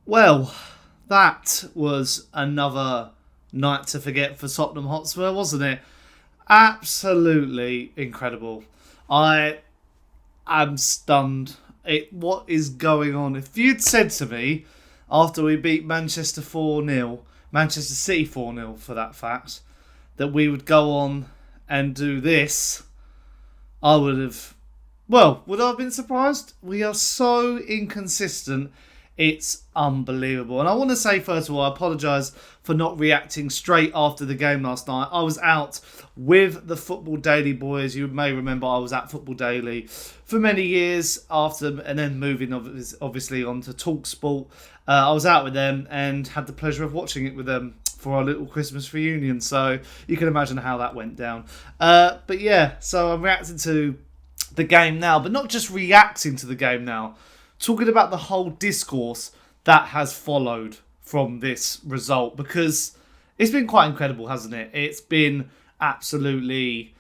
Well, that was another night to forget for Tottenham Hotspur, wasn't it? Absolutely incredible. I am stunned. What is going on? If you'd said to me after we beat Manchester 4-0, Manchester City 4-0 for that fact, that we would go on and do this, I would I have been surprised? We are so inconsistent. It's unbelievable. And I want to say, first of all, I apologise for not reacting straight after the game last night. I was out with the Football Daily boys. You may remember I was at Football Daily for many years after, and then moving obviously on to talkSPORT. I was out with them and had the pleasure of watching it with them for our little Christmas reunion. So you can imagine how that went down. But yeah, so I'm reacting to the game now, but not just reacting to the game now. Talking about the whole discourse that has followed from this result, because it's been quite incredible, hasn't it? It's been absolutely,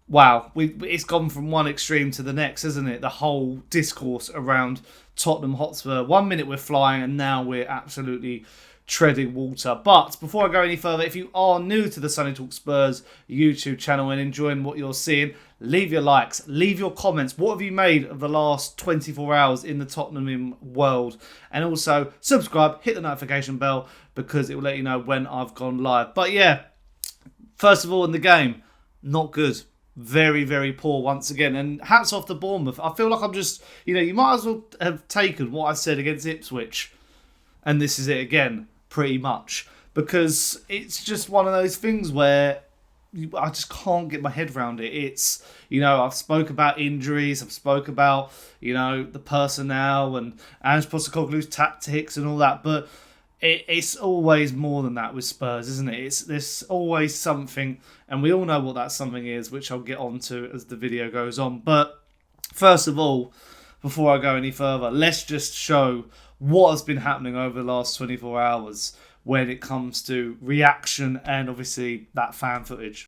wow. It's gone from one extreme to the next, isn't it? The whole discourse around Tottenham Hotspur. 1 minute we're flying and now we're absolutely treading water. But before I go any further, if you are new to the Sonny Talk Spurs YouTube channel and enjoying what you're seeing, leave your likes, leave your comments. What have you made of the last 24 hours in the Tottenham world? And also subscribe, hit the notification bell, because it will let you know when I've gone live. But yeah, first of all, in the game, not good. Very, very poor once again. And hats off to Bournemouth. I feel like I'm just, you might as well have taken what I said against Ipswich, and this is it again, pretty much. Because it's just one of those things where I just can't get my head around it. It's, I've spoke about injuries, I've spoke about, the personnel and Ange Postecoglou's tactics and all that, but it's always more than that with Spurs, isn't it? There's always something, and we all know what that something is, which I'll get on to as the video goes on. But first of all, before I go any further, let's just show what has been happening over the last 24 hours when it comes to reaction and obviously that fan footage.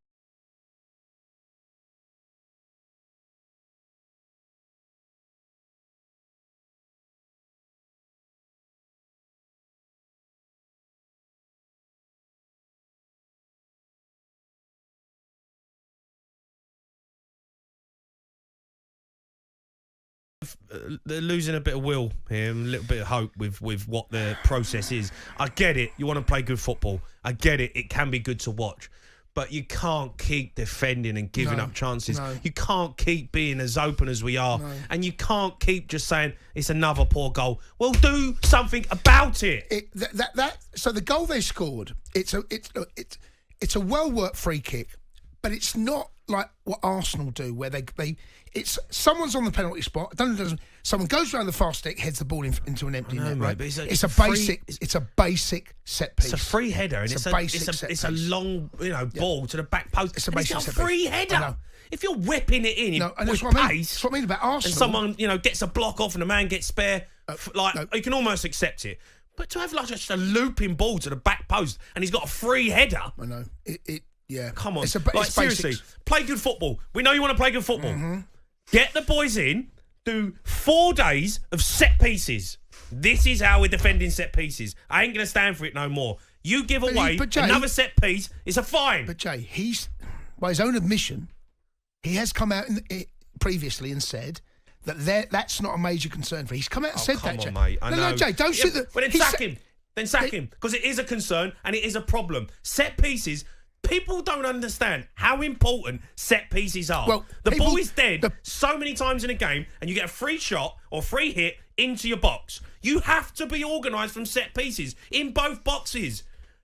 They're losing a bit of will here, a little bit of hope with what the process is. I get it. You want to play good football. I get it. It can be good to watch. But you can't keep defending and giving up chances. No. You can't keep being as open as we are. No. And you can't keep just saying, it's another poor goal. Well, do something about it. So the goal they scored, it's a well-worked free kick, but it's not like what Arsenal do, where it's someone's on the penalty spot. Someone goes around the fast stick, heads the ball into an empty net. Right? It's a basic set piece. It's a free header, and it's a long ball to the back post. It's a basic set piece. Free header. If you're whipping it in and with that's what pace, that's what I mean about Arsenal. And someone gets a block off, and a man gets spare, you can almost accept it. But to have just a looping ball to the back post, and he's got a free header. I know Yeah, come on. Seriously, play good football. We know you want to play good football. Mm-hmm. Get the boys in. Do 4 days of set pieces. This is how we're defending set pieces. I ain't going to stand for it no more. You give away another set piece, it's a fine. But Jay, he's, by his own admission, he has come out previously and said that that's not a major concern for him. He's come out and said that, Jay. Mate, I know. No, Jay, don't shoot the... Well, then sack him. Then sack him. Because it is a concern and it is a problem. Set pieces... People don't understand how important set pieces are. Well, the ball is dead so many times in a game, and you get a free shot or free hit into your box. You have to be organised from set pieces in both boxes.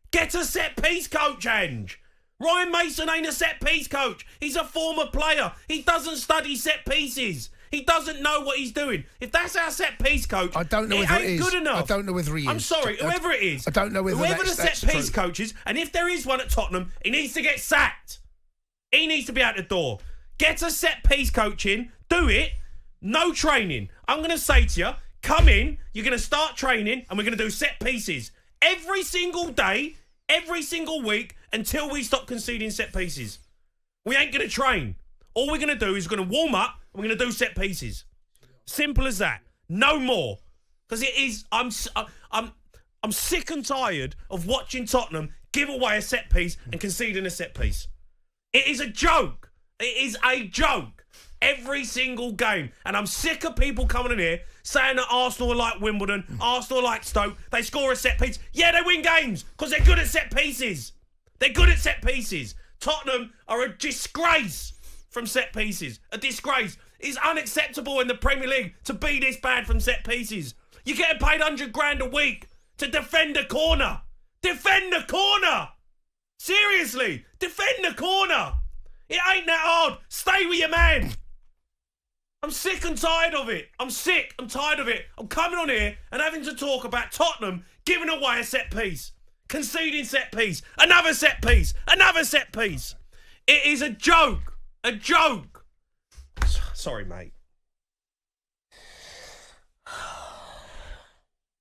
Get a set piece coach, Ange. Ryan Mason ain't a set piece coach. He's a former player. He doesn't study set pieces. He doesn't know what he's doing. If that's our set piece coach, I don't know whether it is. Good enough. I don't know whether he is. I'm sorry, whoever it is. I don't know whether whoever the set piece coach is, and if there is one at Tottenham, he needs to get sacked. He needs to be out the door. Get a set piece coach in. Do it. No training. I'm going to say to you, come in. You're going to start training, and we're going to do set pieces every single day, every single week, until we stop conceding set pieces. We ain't going to train. All we're going to do is we're going to warm up and we're going to do set pieces. Simple as that. No more. Because it is, I'm sick and tired of watching Tottenham give away a set piece and conceding a set piece. It is a joke. It is a joke. Every single game. And I'm sick of people coming in here saying that Arsenal are like Wimbledon, Arsenal are like Stoke. They score a set piece. Yeah, they win games because they're good at set pieces. They're good at set pieces. Tottenham are a disgrace from set pieces. A disgrace. It's unacceptable in the Premier League to be this bad from set pieces. You're getting paid 100 grand a week to defend a corner. Defend the corner. Seriously, defend the corner. It ain't that hard. Stay with your man. I'm sick and tired of it. I'm sick. I'm tired of it. I'm coming on here and having to talk about Tottenham giving away a set piece. Conceding set piece. Another set piece. Another set piece. It is a joke. A joke. Sorry, mate.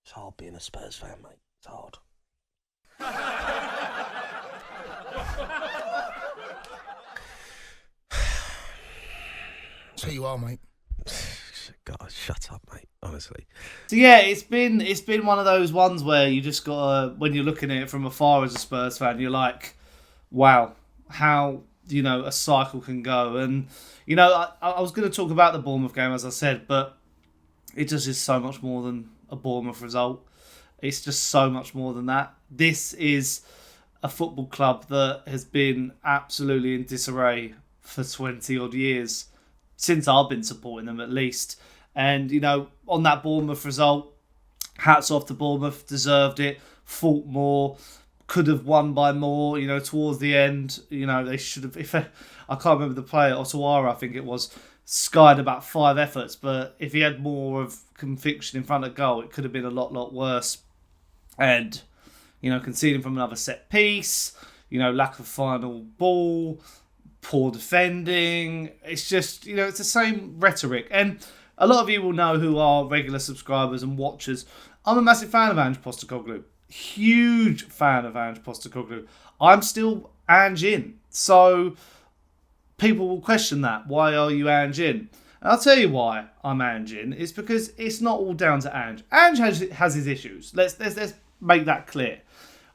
It's hard being a Spurs fan, mate. It's hard. So you are, mate. God, shut up, mate. Honestly. So yeah, it's been one of those ones where you just gotta, when you're looking at it from afar as a Spurs fan, you're like, wow, how a cycle can go. And I was going to talk about the Bournemouth game, as I said, but it just is so much more than a Bournemouth result. It's just so much more than that. This is a football club that has been absolutely in disarray for 20 odd years, since I've been supporting them at least. And, on that Bournemouth result, hats off to Bournemouth, deserved it, fought more, could have won by more, towards the end. They should have, I can't remember the player, Ottawara, I think it was, skied about 5 efforts, but if he had more of conviction in front of goal, it could have been a lot worse. And, conceding from another set piece, lack of final ball, poor defending. It's just, it's the same rhetoric. And a lot of you will know, who are regular subscribers and watchers, I'm a massive fan of Ange Postecoglou. Huge fan of Ange Postecoglou. I'm still Ange in. So people will question that. Why are you Ange in? And I'll tell you why I'm Ange in. It's because it's not all down to Ange. Ange has his issues. Let's make that clear.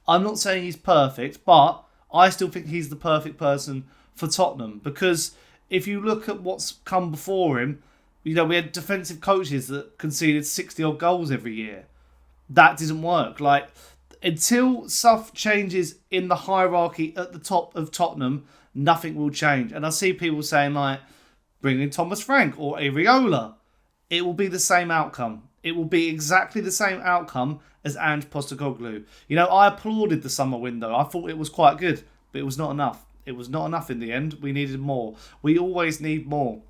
I'm not saying he's perfect, but I still think he's the perfect person for Tottenham, because if you look at what's come before him, we had defensive coaches that conceded 60 odd goals every year. That didn't work. Like, until stuff changes in the hierarchy at the top of Tottenham, nothing will change. And I see people saying, like, bring in Thomas Frank or Iraola. It will be the same outcome. It will be exactly the same outcome as Ange Postecoglou. I applauded the summer window. I thought it was quite good, but it was not enough. It was not enough in the end. We needed more. We always need more.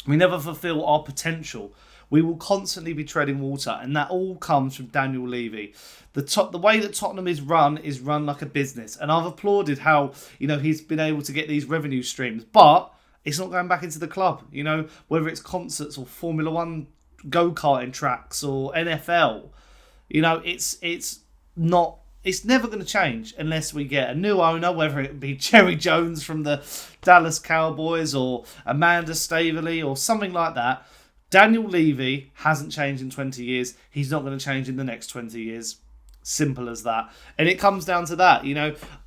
We never fulfill our potential. We will constantly be treading water, and that all comes from Daniel Levy. The way that Tottenham is run like a business, and I've applauded how he's been able to get these revenue streams, but it's not going back into the club. Whether it's concerts or Formula One go-karting tracks or NFL, it's not. It's never going to change unless we get a new owner, whether it be Jerry Jones from the Dallas Cowboys or Amanda Staveley or something like that. Daniel Levy hasn't changed in 20 years. He's not going to change in the next 20 years. Simple as that. And it comes down to that.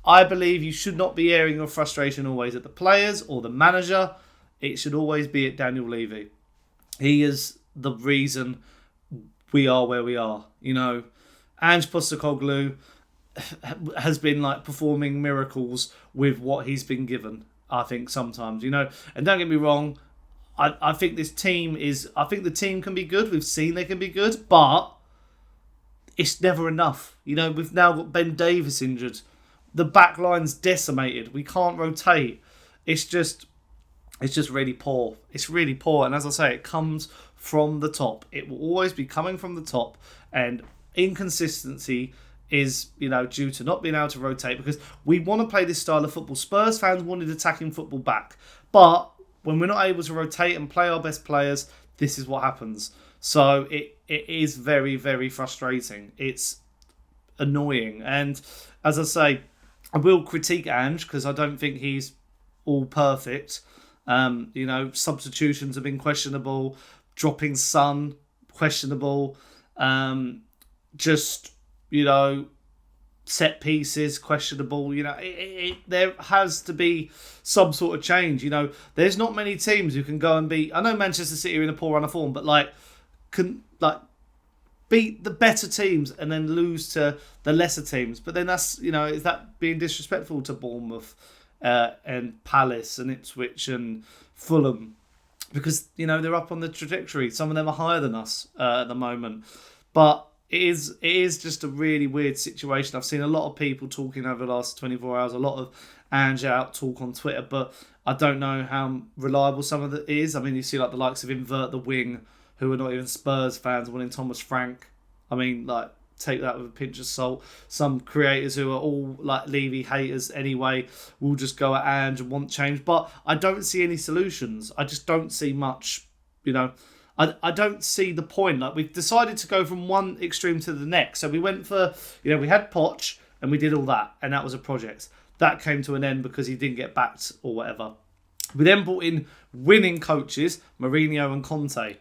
I believe you should not be airing your frustration always at the players or the manager. It should always be at Daniel Levy. He is the reason we are where we are. Ange Postecoglou has been performing miracles with what he's been given, I think, sometimes, and don't get me wrong, I think the team can be good. We've seen they can be good, but it's never enough. We've now got Ben Davies injured, the back line's decimated, we can't rotate. It's just really poor. It's really poor, and as I say, it comes from the top. It will always be coming from the top, and inconsistency is, due to not being able to rotate, because we want to play this style of football. Spurs fans wanted attacking football back, but when we're not able to rotate and play our best players, this is what happens. So it is very, very frustrating. It's annoying, and as I say, I will critique Ange because I don't think he's all perfect. Substitutions have been questionable, dropping Son questionable. set pieces questionable. There has to be some sort of change. There's not many teams who can go and beat. I know Manchester City are in a poor run of form, but can beat the better teams and then lose to the lesser teams. But then that's is that being disrespectful to Bournemouth and Palace and Ipswich and Fulham? Because they're up on the trajectory. Some of them are higher than us at the moment, but it is just a really weird situation. I've seen a lot of people talking over the last 24 hours, a lot of Ange out talk on Twitter, but I don't know how reliable some of it is. I mean, you see the likes of InvertTheWing, who are not even Spurs fans, wanting Thomas Frank. I mean, take that with a pinch of salt. Some creators who are all Levy haters anyway will just go at Ange and want change. But I don't see any solutions. I just don't see much, I don't see the point. We've decided to go from one extreme to the next. So we went for, we had Poch and we did all that. And that was a project. That came to an end because he didn't get backed or whatever. We then brought in winning coaches, Mourinho and Conte.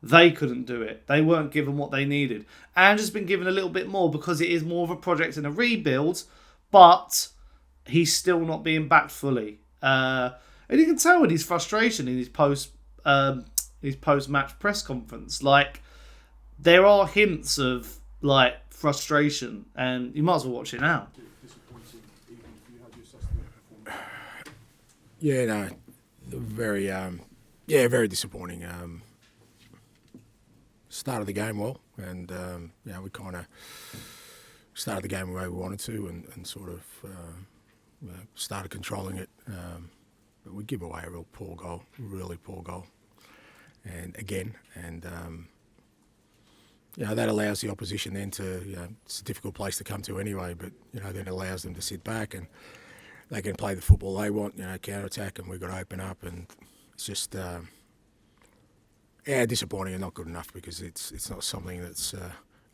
They couldn't do it. They weren't given what they needed. Ange has been given a little bit more because it is more of a project and a rebuild, but he's still not being backed fully. And you can tell in his frustration in his post-match press conference. There are hints of frustration, and you might as well watch it now. Yeah, no, very disappointing. Started the game well, and we kind of started the game the way we wanted to, and sort of started controlling it. But we give away a really poor goal, and that allows the opposition then to, it's a difficult place to come to anyway, but then it allows them to sit back and they can play the football they want, counter attack, and we've got to open up, and it's just. Disappointing and not good enough because it's not something that's a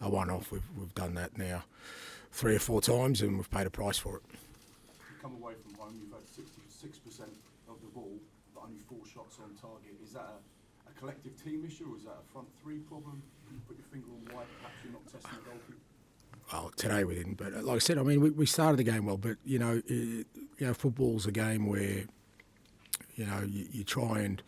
one-off. We've done that now 3 or 4 times and we've paid a price for it. You come away from home, you've had 66% of the ball, but only 4 shots on target. Is that a collective team issue, or is that a front 3 problem? Can you put your finger on why perhaps you're not testing the goalkeeper? Well, today we didn't, but like I said, I mean, we started the game well, but football's a game where you try and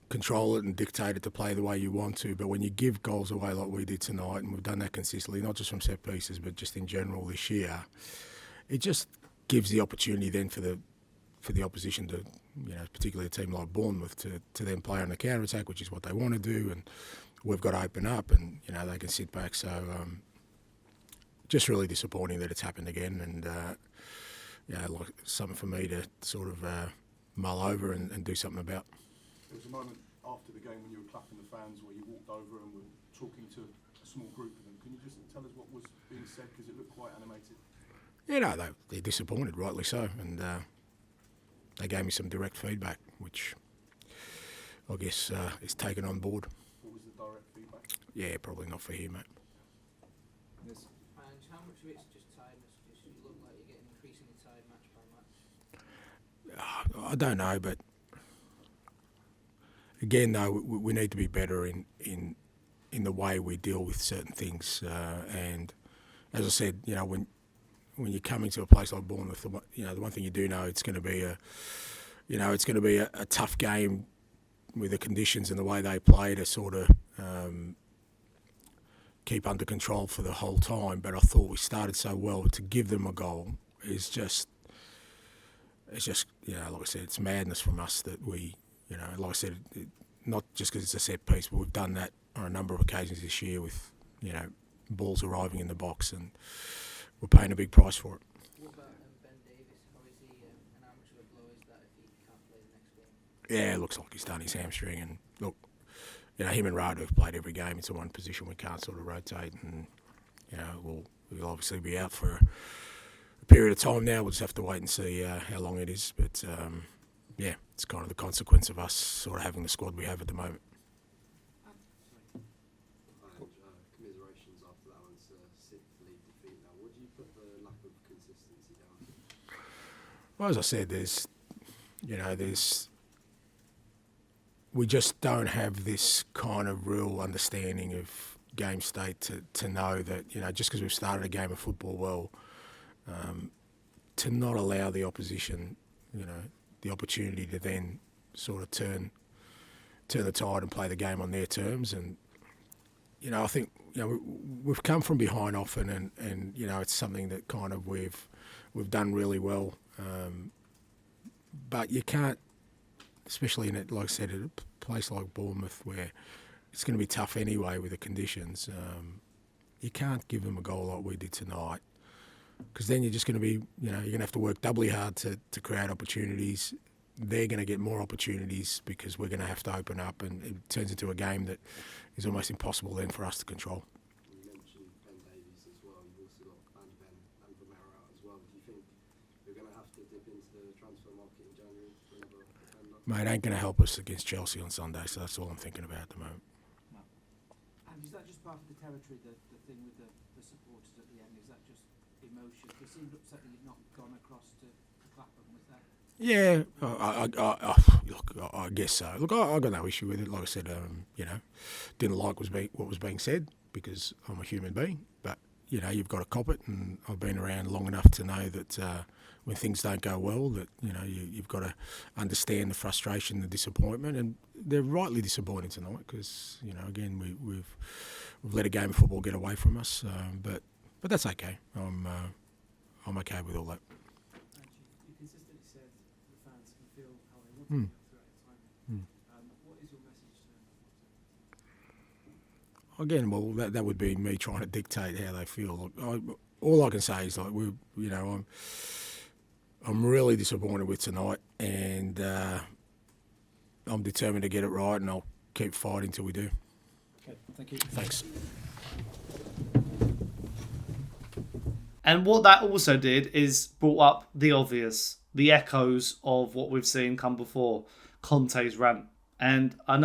control it and dictate it to play the way you want to, but when you give goals away like we did tonight, and we've done that consistently, not just from set pieces but just in general this year, it just gives the opportunity then for the opposition to, particularly a team like Bournemouth, to then play on the counter attack, which is what they want to do, and we've got to open up, and they can sit back. So just really disappointing that it's happened again, and something for me to sort of mull over and do something about. There was a moment after the game when you were clapping the fans where you walked over and were talking to a small group of them. Can you just tell us what was being said, because it looked quite animated? They're disappointed, rightly so, and they gave me some direct feedback, which I guess is taken on board. What was the direct feedback? Yeah, probably not for here, mate. And how much of it's just tiredness? Just you look like you're getting increasingly tired match by match. I don't know, but again, though, we need to be better in the way we deal with certain things. And as I said, when you're coming to a place like Bournemouth, the one thing you do know, it's going to be a tough game with the conditions and the way they play to sort of keep under control for the whole time. But I thought we started so well. To give them a goal is just, like I said, it's madness from us that we. Like I said, not just because it's a set piece, but we've done that on a number of occasions this year with, balls arriving in the box, and we're paying a big price for it. What about Ben Davies? How is he, and how much of a blow is that if he can't play the next game? Yeah, it looks like he's done his hamstring, and look, him and Rado have played every game. It's the one position we can't sort of rotate, and, we'll obviously be out for a period of time now. We'll just have to wait and see how long it is, but... it's kind of the consequence of us sort of having the squad we have at the moment. Commiserations after that one's sixth league defeat. Now, what do you put the lack of consistency down? Well, as I said, we just don't have this kind of real understanding of, game state to know that, just because we've started a game of football well, to not allow the opposition, the opportunity to then sort of turn the tide and play the game on their terms. And, I think, we've come from behind often and it's something that kind of we've done really well. But you can't, especially in it, like I said, at a place like Bournemouth where it's going to be tough anyway with the conditions, you can't give them a goal like we did tonight, because then you're just going to be, you're going to have to work doubly hard to create opportunities. They're going to get more opportunities because we're going to have to open up, and it turns into a game that is almost impossible then for us to control. You mentioned Ben Davies as well. You've also got Van Ben and Vermeer out as well. Do you think you're going to have to dip into the transfer market in January for another defender? Mate, ain't going to help us against Chelsea on Sunday, so that's all I'm thinking about at the moment. And is that just part of the territory, the thing with the supporters at the end? Is that just emotion? They seemed upset that you've not gone across to Clapham, was that? Yeah, I guess so. Look, I got no issue with it. Like I said, didn't like what was being said because I'm a human being. But, you've got to cop it, and I've been around long enough to know that when things don't go well, that, you've got to understand the frustration, the disappointment, and they're rightly disappointed tonight because, again, we've let a game of football get away from us. But that's okay. I'm okay with all that. You consistently said the fans can feel how they want to feel throughout the time. What is your message to them? Again, well, that would be me trying to dictate how they feel. Look, all I can say is, like, I'm really disappointed with tonight, and I'm determined to get it right, and I'll keep fighting till we do. Okay, thank you. Thanks. And what that also did is brought up the obvious, the echoes of what we've seen come before, Conte's rant. And I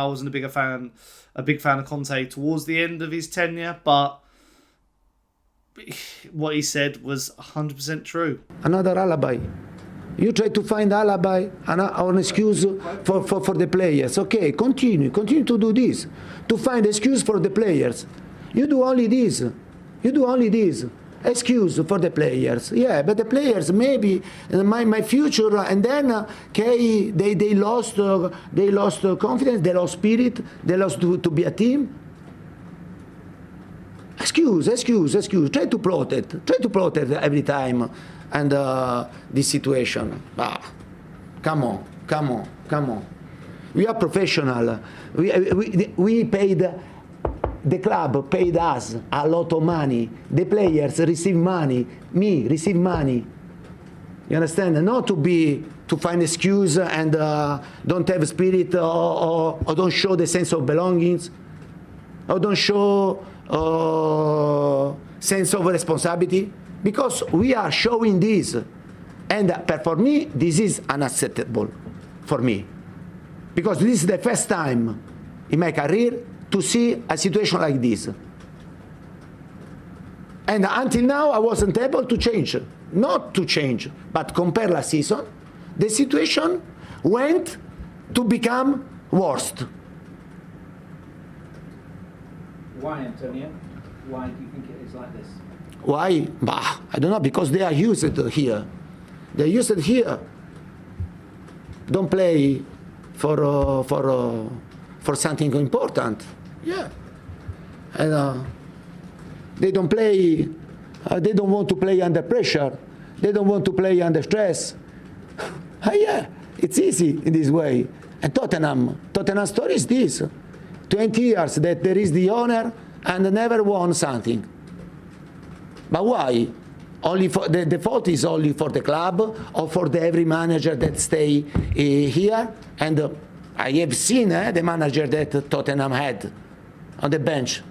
wasn't a big fan of Conte towards the end of his tenure, but what he said was 100% true. Another alibi. You try to find alibi, an excuse for the players. Okay, continue to do this, to find excuse for the players. You do only this. Excuse for the players. Yeah, but the players maybe my future, and then they lost confidence, they lost spirit, they lost to be a team. Excuse. Try to protect every time, and this situation. Come on. We are professional. We paid. The club paid us a lot of money. The players receive money. Me receive money. You understand? Not to find excuse and don't have spirit or don't show the sense of belongings, or don't show sense of responsibility, because we are showing this, and for me this is unacceptable for me, because this is the first time in my career to see a situation like this. And until now, I wasn't able to change. Not to change, but compare last season, the situation went to become worst. Why, Antonio? Why do you think it is like this? Why? I don't know, because they are used here. They're used here. Don't play for something important. Yeah, and they don't play. They don't want to play under pressure. They don't want to play under stress. Yeah, it's easy in this way. And Tottenham story is this: 20 years that there is the owner and never won something. But why? Only for the fault is only for the club or for every manager that stay here. And I have seen the manager that Tottenham had on the bench.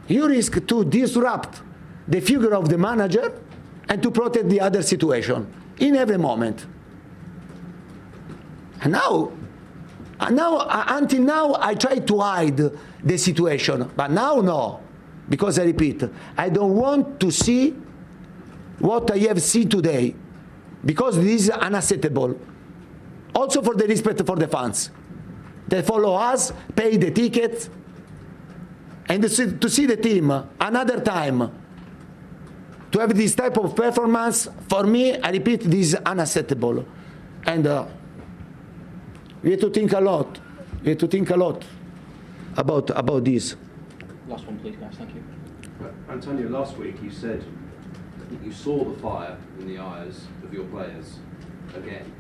You risk to disrupt the figure of the manager and to protect the other situation in every moment. And now, until now, I try to hide the situation, but now no, because I repeat, I don't want to see what I have seen today, because this is unacceptable. Also for the respect for the fans. They follow us, pay the tickets. And to see the team another time, to have this type of performance, for me, I repeat, this is unacceptable. And we have to think a lot. We have to think a lot about this. Last one, please, guys. Thank you. Antonio, last week you said that you saw the fire in the eyes of your players again.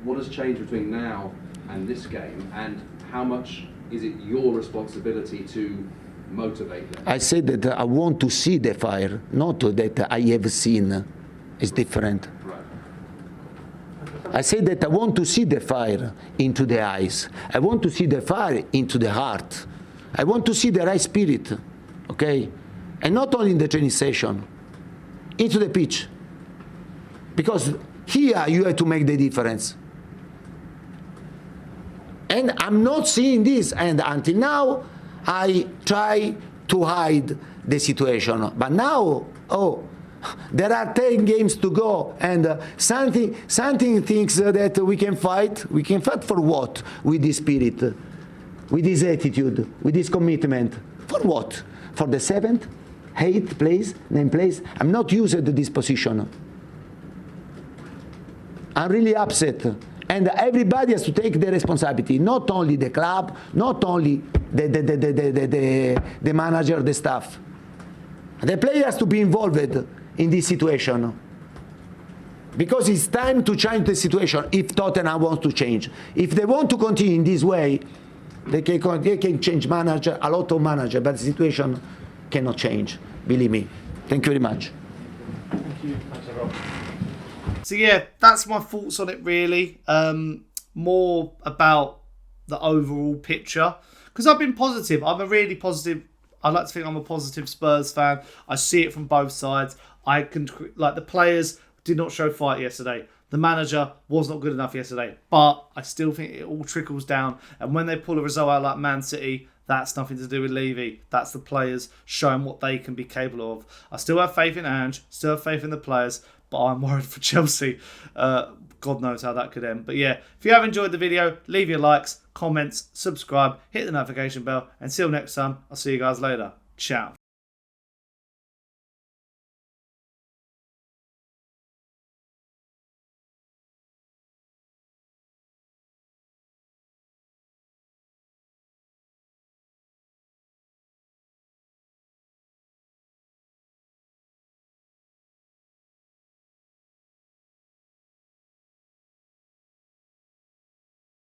What has changed between now and this game, and how much is it your responsibility to motivate them? I said that I want to see the fire, not that I have seen. It's different. Right. I say that I want to see the fire into the eyes. I want to see the fire into the heart. I want to see the right spirit, okay? And not only in the training session, into the pitch. Because here you have to make the difference. And I'm not seeing this, and until now, I try to hide the situation. But now, there are 10 games to go, and something thinks that we can fight. We can fight for what? With this spirit, with this attitude, with this commitment. For what? For the 7th, 8th place, 9th place? I'm not used to this position. I'm really upset. And everybody has to take the responsibility, not only the club, not only the manager, the staff. The player has to be involved in this situation. Because it's time to change the situation if Tottenham wants to change. If they want to continue in this way, they can change manager, a lot of manager, but the situation cannot change, believe me. Thank you very much. Thank you. Thanks, everyone. So yeah, that's my thoughts on it really. More about the overall picture. Because I've been positive. I'm a really positive... I like to think I'm a positive Spurs fan. I see it from both sides. The players did not show fight yesterday. The manager was not good enough yesterday. But I still think it all trickles down. And when they pull a result out like Man City, that's nothing to do with Levy. That's the players showing what they can be capable of. I still have faith in Ange. Still have faith in the players. But I'm worried for Chelsea. God knows how that could end. But yeah, if you have enjoyed the video, leave your likes, comments, subscribe, hit the notification bell. Until next time, I'll see you guys later. Ciao.